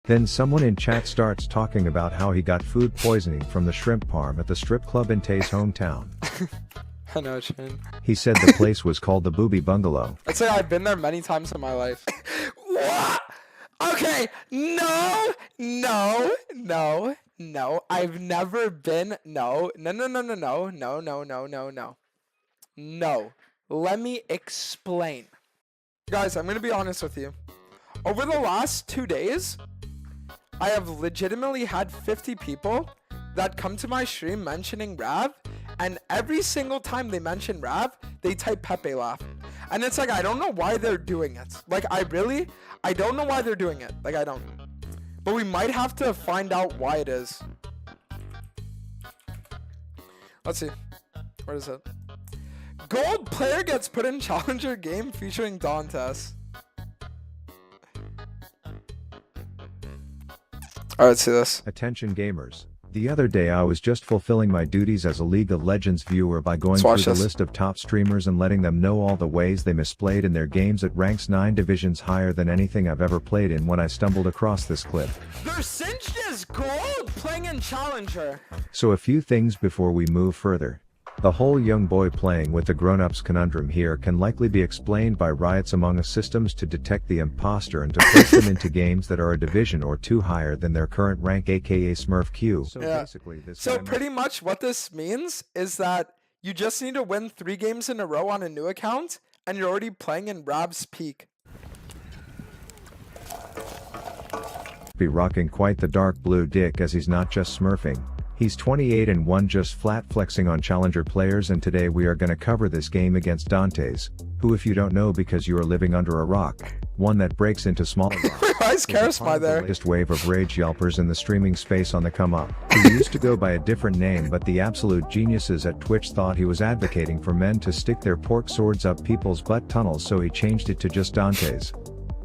Then someone in chat starts talking about how he got food poisoning from the shrimp parm at the strip club in Tay's hometown. I know what you mean. He said the place was called the Booby Bungalow. I'd say I've been there many times in my life. What? Okay, no. I've never been. No. No. Let me explain. Guys, I'm gonna be honest with you. Over the last 2 days, I have legitimately had 50 people that come to my stream mentioning Rav, and every single time they mention Rav, they type Pepe laugh. And it's like, I don't know why they're doing it. Like, I don't know why they're doing it. Like, I don't. But we might have to find out why it is. Let's see. Where is it? Gold player gets put in challenger game featuring Dantes. Alright, let's see this. Attention gamers. The other day I was just fulfilling my duties as a League of Legends viewer by going through the list of top streamers and letting them know all the ways they misplayed in their games at ranks 9 divisions higher than anything I've ever played in when I stumbled across this clip. They're cinched as gold playing in challenger. So a few things before we move further. The whole young boy playing with the grown-ups conundrum here can likely be explained by riots among us systems to detect the imposter and to place them into games that are a division or two higher than their current rank, aka Smurf Q. So basically pretty much what this means is that you just need to win 3 games in a row on a new account and you're already playing in Rab's peak. Be rocking quite the dark blue dick as he's not just smurfing. He's 28 and 1 just flat flexing on challenger players, and today we are gonna cover this game against Dantes, who if you don't know because you are living under a rock, one that breaks into smaller rocks. Why is Charisma there? The latest wave of rage yelpers in the streaming space on the come up. He used to go by a different name, but the absolute geniuses at Twitch thought he was advocating for men to stick their pork swords up people's butt tunnels, so he changed it to just Dantes.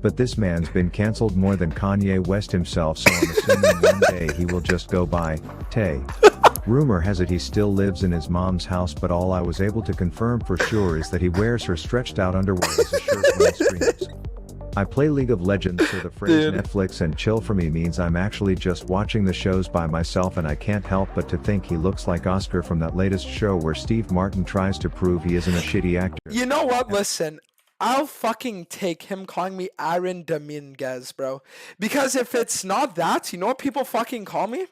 But this man's been cancelled more than Kanye West himself, so I'm assuming one day he will just go by Tay. Rumor has it he still lives in his mom's house, but all I was able to confirm for sure is that he wears her stretched out underwear as a shirt when he streams. I play League of Legends, so the phrase Netflix and chill for me means I'm actually just watching the shows by myself, and I can't help but to think he looks like Oscar from that latest show where Steve Martin tries to prove he isn't a shitty actor. You know what? Listen. I'll fucking take him calling me Aaron Dominguez, bro. Because if it's not that, you know what people fucking call me?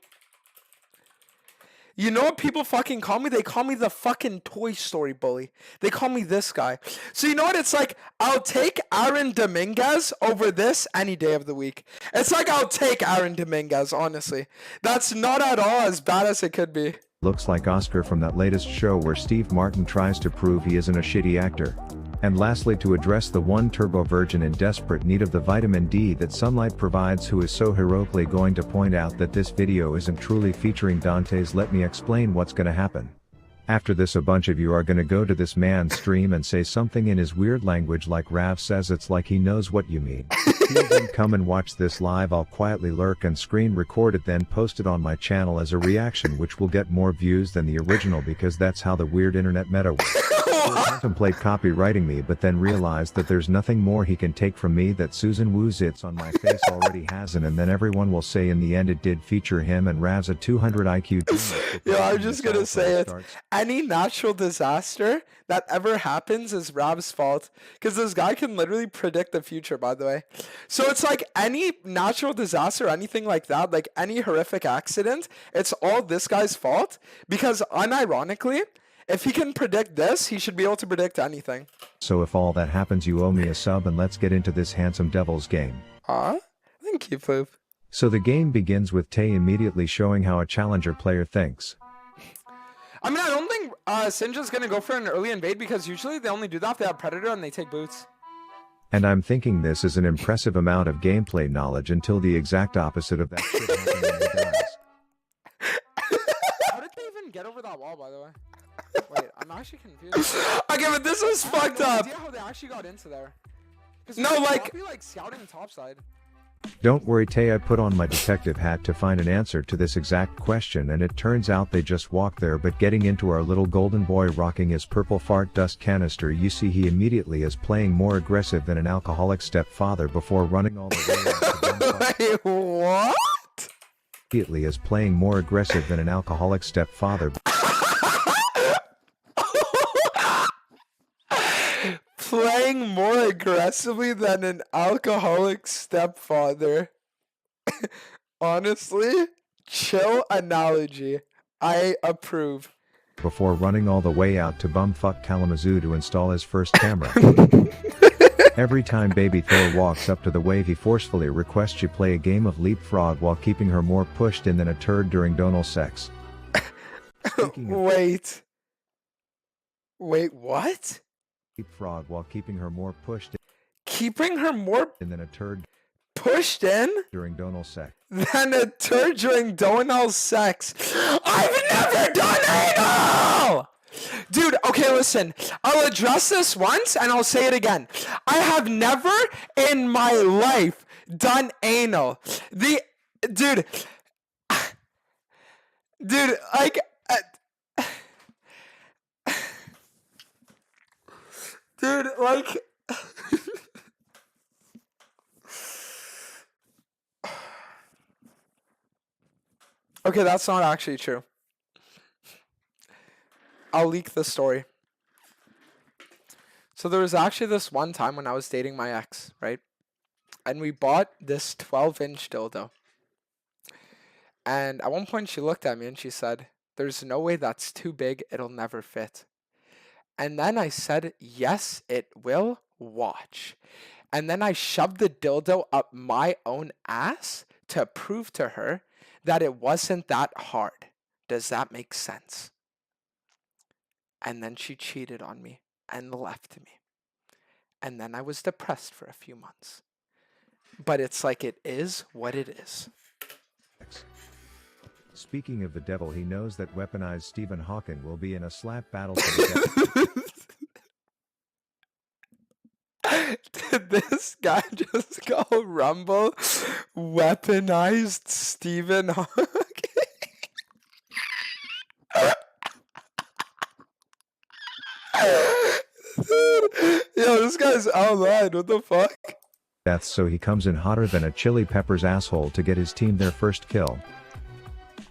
You know what people fucking call me? They call me the fucking Toy Story bully. They call me this guy. So you know what? It's like, I'll take Aaron Dominguez over this any day of the week. It's like I'll take Aaron Dominguez, honestly. That's not at all as bad as it could be. Looks like Oscar from that latest show where Steve Martin tries to prove he isn't a shitty actor. And lastly, to address the one turbo virgin in desperate need of the vitamin D that sunlight provides, who is so heroically going to point out that this video isn't truly featuring Dantes, let me explain what's gonna happen. After this, a bunch of you are gonna go to this man's stream and say something in his weird language like Rav says, it's like he knows what you mean. He'll then come and watch this live. I'll quietly lurk and screen record it, then post it on my channel as a reaction, which will get more views than the original because that's how the weird internet meta works. He'll contemplate copywriting me, but then realize that there's nothing more he can take from me, that Susan Woo's zits on my face already hasn't, and then everyone will say in the end it did feature him, and Rav's a 200 IQ genius. Yo, I'm just gonna say it. Any natural disaster that ever happens is Rav's fault. Because this guy can literally predict the future, by the way. So it's like any natural disaster, anything like that, like any horrific accident, it's all this guy's fault. Because unironically, if he can predict this, he should be able to predict anything. So if all that happens, you owe me a sub, and let's get into this handsome devil's game. Thank you, Poop. So the game begins with Tay immediately showing how a challenger player thinks. I mean, I don't think Sinja's gonna go for an early invade, because usually they only do that if they have Predator and they take boots. And I'm thinking this is an impressive amount of gameplay knowledge until the exact opposite of that shit happened when he dies. How did they even get over that wall, by the way? Wait, I'm actually confused. Okay, but this is fucked up. I have no idea how they actually got into there. No, like scouting topside. Don't worry Tay, I put on my detective hat to find an answer to this exact question, and it turns out they just walked there. But getting into our little golden boy rocking his purple fart dust canister, you see he immediately is playing more aggressive than an alcoholic stepfather before running all the way out to Wait, what? immediately is playing more aggressive than an alcoholic stepfather. Playing more aggressively than an alcoholic stepfather. Honestly, chill analogy. I approve. Before running all the way out to bumfuck Kalamazoo to install his first camera. Every time baby Thor walks up to the wave, he forcefully requests you play a game of leapfrog while keeping her more pushed in than a turd during donal sex. Wait, what? Leapfrog while keeping her more pushed Keeping her more in than a turd pushed in during donal sex. than a turd during donal sex. I've never done anal! Dude, okay, listen. I'll address this once and I'll say it again. I have never in my life done anal. Dude, like, dude, like, okay, that's not actually true. I'll leak the story. So there was actually this one time when I was dating my ex, right? And we bought this 12-inch dildo. And at one point she looked at me and she said, "There's no way that's too big, it'll never fit." And then I said, "Yes, it will, watch." And then I shoved the dildo up my own ass to prove to her that it wasn't that hard. Does that make sense? And then she cheated on me and left me. And then I was depressed for a few months. But it's like it is what it is. Speaking of the devil, he knows that weaponized Stephen Hawking will be in a slap battle to the devil. Did this guy just call Rumble weaponized Stephen Hawking? Yo, this guy's outlined. What the fuck? Death, so he comes in hotter than a chili pepper's asshole to get his team their first kill.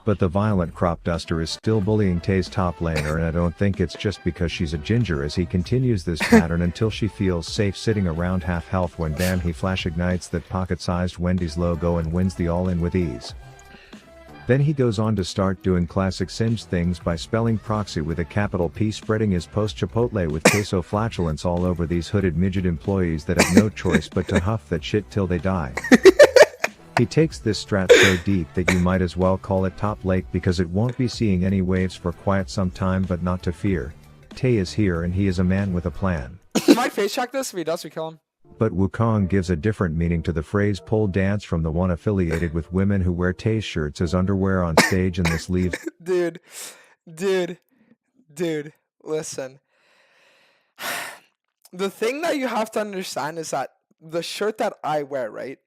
But the violent crop duster is still bullying Tay's top laner, and I don't think it's just because she's a ginger, as he continues this pattern until she feels safe sitting around half health when bam, he flash ignites that pocket-sized Wendy's logo and wins the all-in with ease. Then he goes on to start doing classic Sims things by spelling proxy with a capital P, spreading his post-Chipotle with queso flatulence all over these hooded midget employees that have no choice but to huff that shit till they die. He takes this strat so deep that you might as well call it top lake, because it won't be seeing any waves for quite some time, but not to fear. Tay is here and he is a man with a plan. You might face check this. If he does, we kill him. But Wukong gives a different meaning to the phrase pole dance from the one affiliated with women who wear Tay's shirts as underwear on stage, and this leaves Dude, listen. The thing that you have to understand is that the shirt that I wear, right?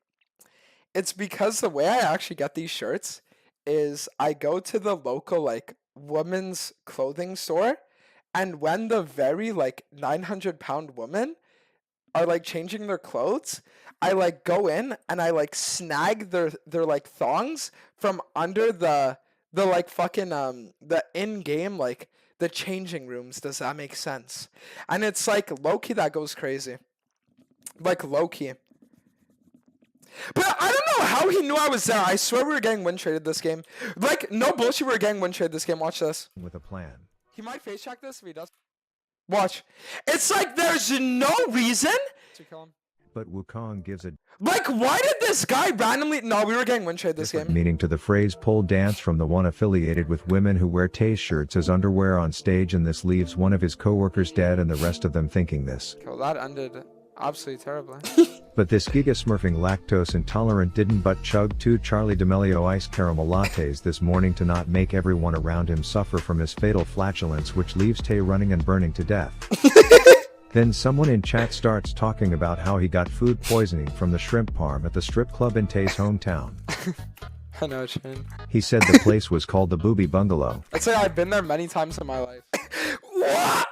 It's because the way I actually get these shirts is I go to the local like women's clothing store, and when the very like 900-pound women are like changing their clothes, I like go in and I like snag their like thongs from under the like fucking the in-game like the changing rooms. Does that make sense? And it's like low-key that goes crazy. Like low-key. But I don't know how he knew I was there. I swear we were getting win traded this game. Like, no bullshit, we were getting win traded this game. Watch this. with a plan. He might face check this if he does. Watch. It's like there's no reason to kill him. But Wukong gives a Like, why did this guy randomly... No, we were getting win trade this game. meaning to the phrase pole dance from the one affiliated with women who wear Tay's shirts as underwear on stage, and this leaves one of his coworkers dead and the rest of them thinking this. Well, that ended absolutely terribly. But this giga smurfing lactose intolerant didn't but chug 2 Charlie D'Amelio iced caramel lattes this morning to not make everyone around him suffer from his fatal flatulence, which leaves Tay running and burning to death. Then someone in chat starts talking about how he got food poisoning from the shrimp parm at the strip club in Tay's hometown. I know what you mean. He said the place was called the Booby Bungalow. I'd say I've been there many times in my life. What?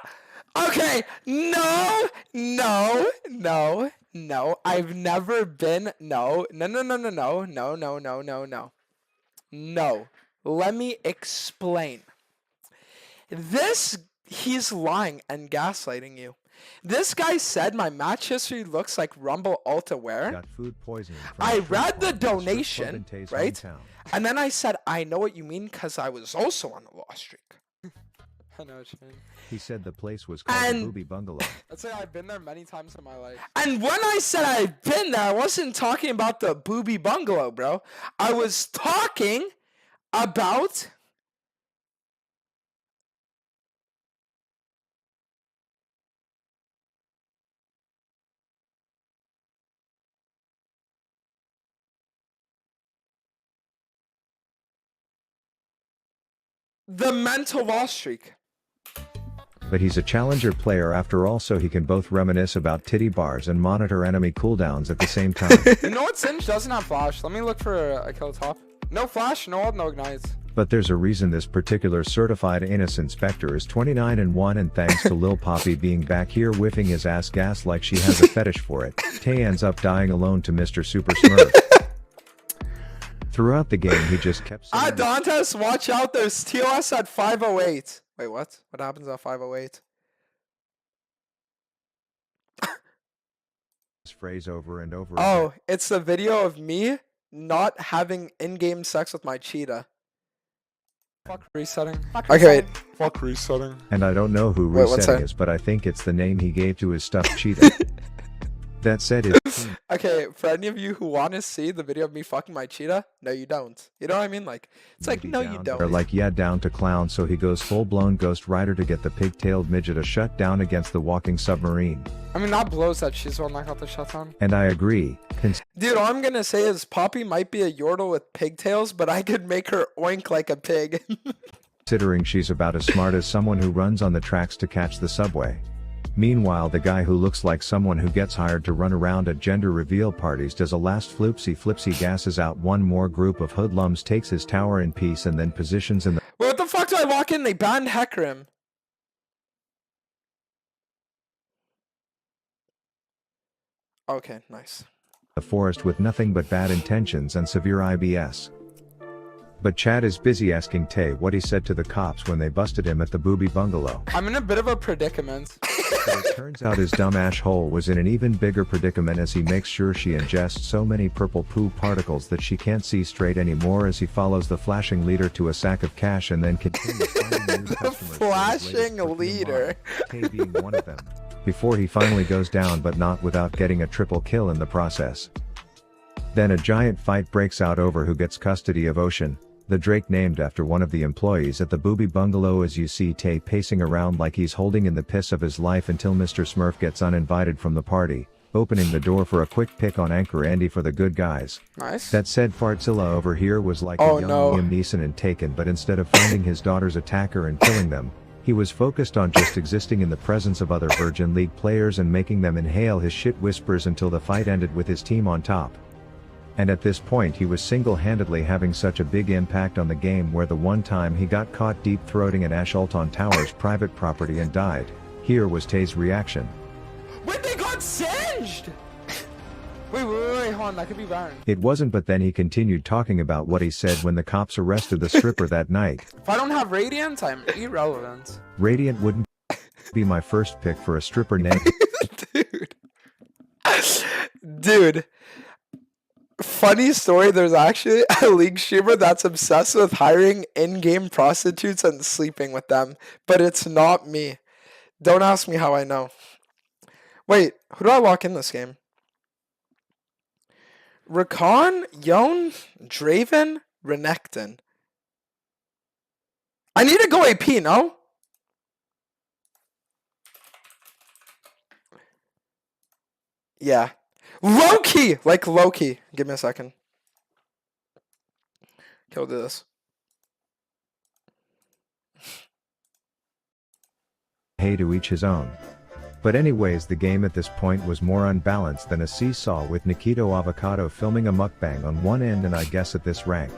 Okay, no. I've never been. No. No. Let me explain. He's lying and gaslighting you. This guy said my match history looks like Rumble Alta wear. Got food poisoning from I the shrimp read parm the at strip club donation, in Tay's right? hometown. And then I said, I know what you mean because I was also on a loss streak. I know what you mean. He said the place was called the Booby Bungalow. I'd say I've been there many times in my life. And when I said I've been there, I wasn't talking about the Booby Bungalow, bro. I was talking about... the mental loss streak. But he's a challenger player after all, so he can both reminisce about titty bars and monitor enemy cooldowns at the same time. You know what Singe doesn't have flash? Let me look for a kill top. No flash, no ult, no ignites. But there's a reason this particular certified anus inspector is 29-1, and thanks to Lil Poppy being back here whiffing his ass gas like she has a fetish for it, Tay ends up dying alone to Mr. Super Smurf. Throughout the game, he just kept saying, Dantes, watch out, there's TOS at 508. Wait, what? What happens at 508? this phrase over and over Oh, again. it's the video of me not having in-game sex with my cheetah. Fuck resetting. Okay, wait. Fuck resetting. And I don't know who Wait, what's resetting that? is, but I think it's the name he gave to his stuffed cheetah. That said, his Okay, for any of you who want to see the video of me fucking my cheetah, no, you don't. You know what I mean? Like, it's like, no, you They're don't. like, yeah, down to clown, so he goes full-blown Ghost Rider to get the pig-tailed midget a shutdown against the walking submarine. I mean, that blows that she's the one that got the shutdown. And I agree. Dude, all I'm gonna say is Poppy might be a yordle with pigtails, but I could make her oink like a pig. Considering she's about as smart as someone who runs on the tracks to catch the subway. Meanwhile, the guy who looks like someone who gets hired to run around at gender reveal parties does a last flipsy gasses out one more group of hoodlums, takes his tower in peace, and then positions in the Wait, what the fuck do I walk in? They banned Hecarim. Okay, nice. forest with nothing but bad intentions and severe IBS. But Chad is busy asking Tay what he said to the cops when they busted him at the Booby Bungalow. I'm in a bit of a predicament. But it turns out his dumb ash hole was in an even bigger predicament as he makes sure she ingests so many purple poo particles that she can't see straight anymore as he follows the flashing leader to a sack of cash and then continues finding new customers. Flashing leader. Tay being one of them. Before he finally goes down, but not without getting a triple kill in the process. Then a giant fight breaks out over who gets custody of Ocean, the Drake named after one of the employees at the Booby Bungalow, as you see Tay pacing around like he's holding in the piss of his life until Mr. Smurf gets uninvited from the party, opening the door for a quick pick on Anchor Andy for the good guys. Nice. That said, Fartzilla over here was like Oh, a young no. Liam Neeson in Taken, but instead of finding his daughter's attacker and killing them, he was focused on just existing in the presence of other Virgin League players and making them inhale his shit whispers until the fight ended with his team on top. And at this point he was single-handedly having such a big impact on the game, where the one time he got caught deep-throating an Ash ult on Tower's private property and died. Here was Tay's reaction. Wait, they got singed! Wait, hold on, that could be Baron. It wasn't, but then he continued talking about what he said when the cops arrested the stripper that night. If I don't have Radiant, I'm irrelevant. Radiant wouldn't be my first pick for a stripper name. Dude. Funny story, there's actually a League streamer that's obsessed with hiring in-game prostitutes and sleeping with them, but it's not me. Don't ask me how I know. Wait, who do I lock in this game? Rakan, Yon, Draven, Renekton. I need to go AP, no? Yeah. Loki! Like Loki. Give me a second. Okay, we'll do this. Hey, to each his own. But anyways, the game at this point was more unbalanced than a seesaw, with Nikito Avocado filming a mukbang on one end, and I guess at this rank,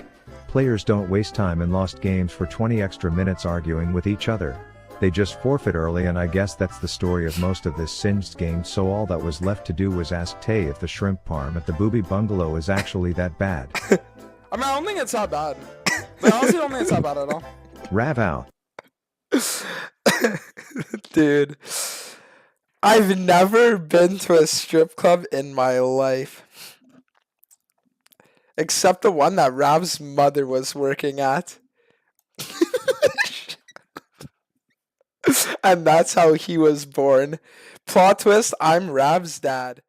players don't waste time and lost games for 20 extra minutes arguing with each other. They just forfeit early, and I guess that's the story of most of this singed game. So all that was left to do was ask Tay if the shrimp parm at the Booby Bungalow is actually that bad. I mean, I don't think it's that bad. I honestly don't think it's that bad at all. Rav out. Dude, I've never been to a strip club in my life. Except the one that Rav's mother was working at. And that's how he was born. Plot twist, I'm Rav's dad.